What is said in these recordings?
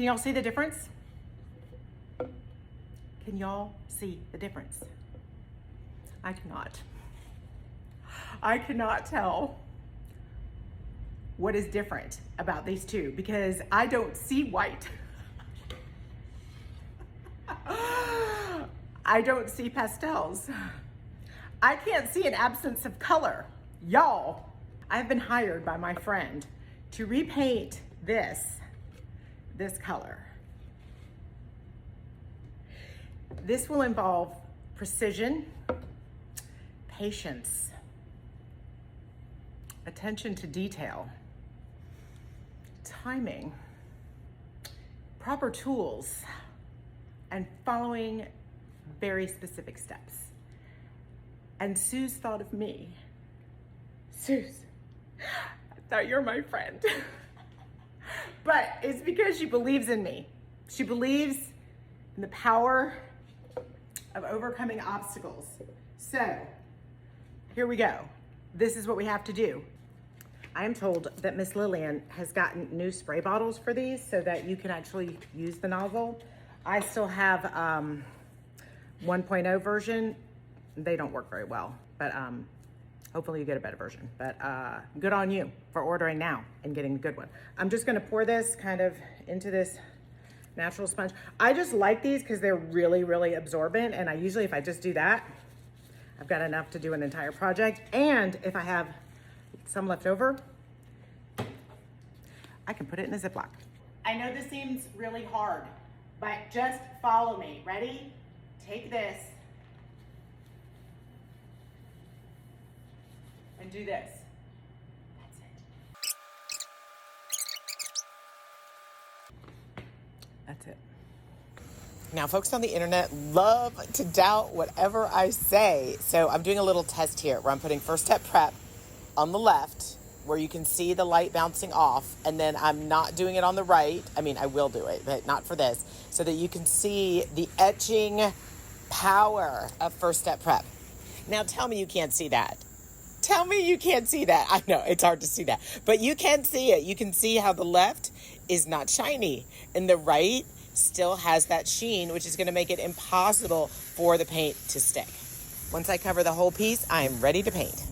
Can y'all see the difference? Can y'all see the difference? I cannot. I cannot tell what is different about these two because I don't see white. I don't see pastels. I can't see an absence of color. Y'all, I've been hired by my friend to repaint this color. This will involve precision, patience, attention to detail, timing, proper tools, and following very specific steps. And Suze thought of me. Suze, I thought you're my friend. But it's because she believes in me. She believes in the power of overcoming obstacles. So, here we go. This is what we have to do. I am told that Miss Lillian has gotten new spray bottles for these so that you can actually use the nozzle. I still have 1.0 version. They don't work very well, but hopefully you get a better version. But good on you for ordering now and getting the good one. I'm just gonna pour this kind of into this natural sponge. I just like these because they're really, really absorbent. And I usually, if I just do that, I've got enough to do an entire project. And if I have some left over, I can put it in a Ziploc. I know this seems really hard, but just follow me. Ready? Take this and do this. That's it. That's it. Now, folks on the internet love to doubt whatever I say. So I'm doing a little test here where I'm putting First Step Prep on the left where you can see the light bouncing off. And then I'm not doing it on the right. I mean, I will do it, but not for this. So that you can see the etching power of First Step Prep. Now, tell me you can't see that. Tell me you can't see that. I know it's hard to see that, but you can see it. You can see how the left is not shiny and the right still has that sheen, which is going to make it impossible for the paint to stick. Once I cover the whole piece, I am ready to paint.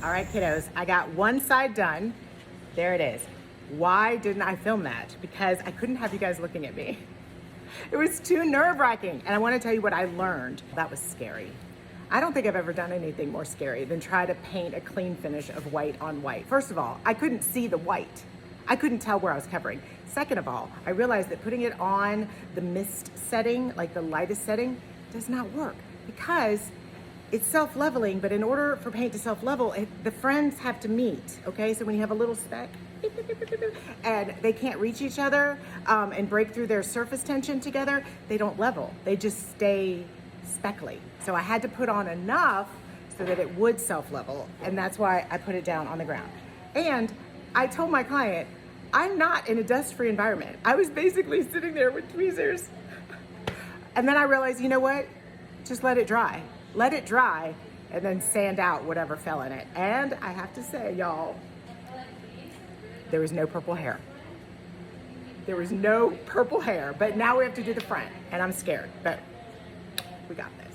All right, kiddos, I got one side done. There it is. Why didn't I film that? Because I couldn't have you guys looking at me. It was too nerve-wracking. And I want to tell you what I learned. That was scary. I don't think I've ever done anything more scary than try to paint a clean finish of white on white. First of all, I couldn't see the white. I couldn't tell where I was covering. Second of all, I realized that putting it on the mist setting, like the lightest setting, does not work because it's self-leveling, but in order for paint to self-level, the friends have to meet, okay? So when you have a little speck, and they can't reach each other and break through their surface tension together, they don't level. They just stay speckly. So I had to put on enough so that it would self-level, and that's why I put it down on the ground. And I told my client, I'm not in a dust-free environment. I was basically sitting there with tweezers. And then I realized, you know what? Just let it dry. Let it dry and then sand out whatever fell in it. And I have to say, y'all, there was no purple hair. There was no purple hair, but now we have to do the front and I'm scared, but we got this.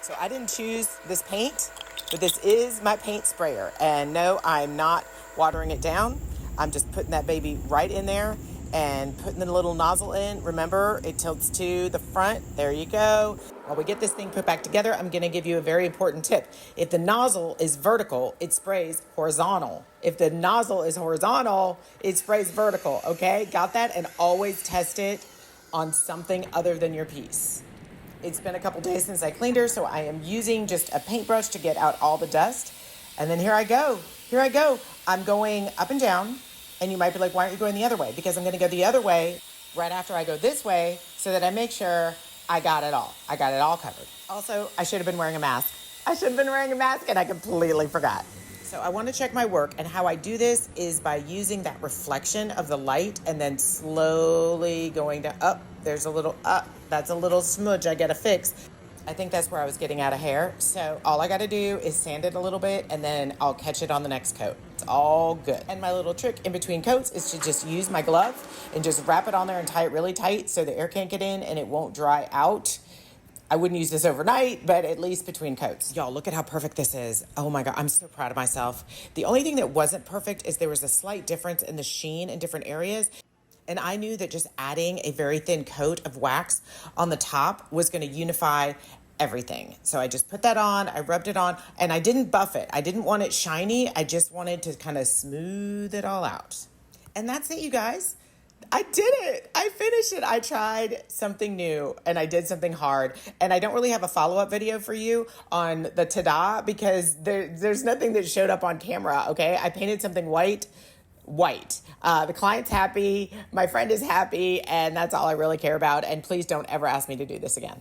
So I didn't choose this paint, but this is my paint sprayer. And no, I'm not watering it down. I'm just putting that baby right in there and putting the little nozzle in. Remember, it tilts to the front. There you go. While we get this thing put back together, I'm going to give you a very important tip. If the nozzle is vertical, it sprays horizontal. If the nozzle is horizontal, it sprays vertical. Okay, got that? And always test it on something other than your piece. It's been a couple days since I cleaned her, so I am using just a paintbrush to get out all the dust. And then here I go. I'm going up and down. And you might be like, why aren't you going the other way? Because I'm going to go the other way right after I go this way so that I make sure I got it all. I got it all covered. Also, I should have been wearing a mask. And I completely forgot. So I want to check my work, and how I do this is by using that reflection of the light and then slowly going down. Up, there's a little up. That's a little smudge I got to fix. I think that's where I was getting out of hair. So all I got to do is sand it a little bit and then I'll catch it on the next coat. It's all good. And my little trick in between coats is to just use my glove and just wrap it on there and tie it really tight so the air can't get in and it won't dry out. I wouldn't use this overnight, but at least between coats. Y'all, look at how perfect this is. Oh my God, I'm so proud of myself. The only thing that wasn't perfect is there was a slight difference in the sheen in different areas. And I knew that just adding a very thin coat of wax on the top was going to unify everything. So I just put that on, I rubbed it on, and I didn't buff it. I didn't want it shiny. I just wanted to kind of smooth it all out. And that's it, you guys. I did it. I finished it. I tried something new and I did something hard. And I don't really have a follow-up video for you on the ta-da because there's nothing that showed up on camera, okay? I painted something white. The client's happy, my friend is happy, and that's all I really care about. And please don't ever ask me to do this again.